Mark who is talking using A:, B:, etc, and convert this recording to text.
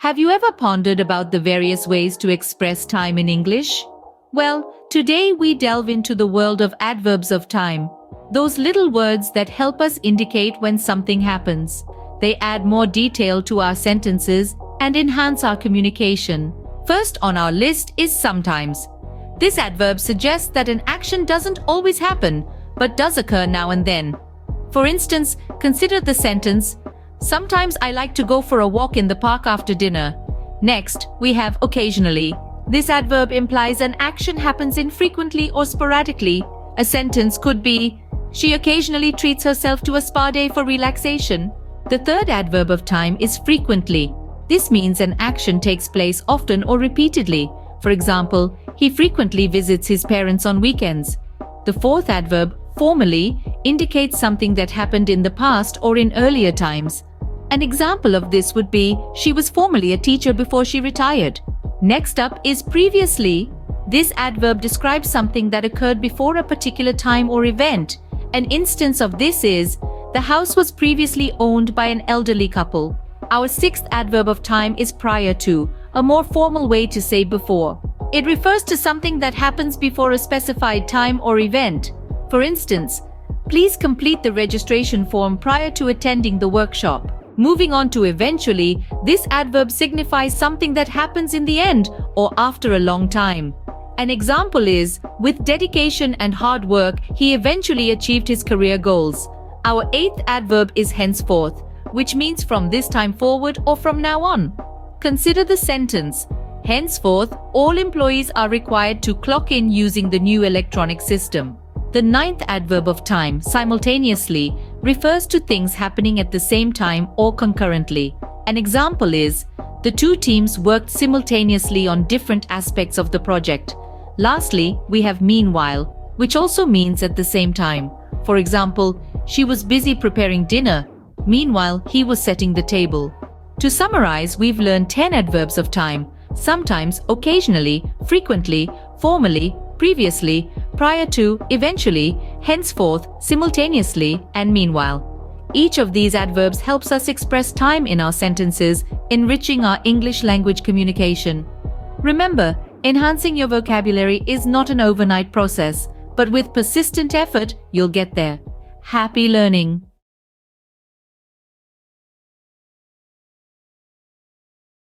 A: Have you ever pondered about the various ways to express time in English? Well, today we delve into the world of adverbs of time, those little words that help us indicate when something happens. They add more detail to our sentences and enhance our communication. First on our list is sometimes. This adverb suggests that an action doesn't always happen, but does occur now and then. For instance, consider the sentence, "Sometimes I like to go for a walk in the park after dinner." Next, we have occasionally. This adverb implies an action happens infrequently or sporadically. A sentence could be, "She occasionally treats herself to a spa day for relaxation." The third adverb of time is frequently. This means an action takes place often or repeatedly. For example, he frequently visits his parents on weekends. The fourth adverb, formally, indicates something that happened in the past or in earlier times. An example of this would be, she was formerly a teacher before she retired. Next up is previously. This adverb describes something that occurred before a particular time or event. An instance of this is, the house was previously owned by an elderly couple. Our sixth adverb of time is prior to, a more formal way to say before. It refers to something that happens before a specified time or event. For instance, please complete the registration form prior to attending the workshop. Moving on to eventually, this adverb signifies something that happens in the end or after a long time. An example is, with dedication and hard work, he eventually achieved his career goals. Our eighth adverb is henceforth, which means from this time forward or from now on. Consider the sentence, henceforth, all employees are required to clock in using the new electronic system. The ninth adverb of time, simultaneously, refers to things happening at the same time or concurrently. An example is, the two teams worked simultaneously on different aspects of the project. Lastly, we have meanwhile, which also means at the same time. For example, she was busy preparing dinner. Meanwhile, he was setting the table. To summarize, we've learned 10 adverbs of time, sometimes, occasionally, frequently, formally, previously, prior to, eventually, henceforth, simultaneously, and meanwhile. Each of these adverbs helps us express time in our sentences, enriching our English language communication. Remember, enhancing your vocabulary is not an overnight process, but with persistent effort, you'll get there. Happy learning!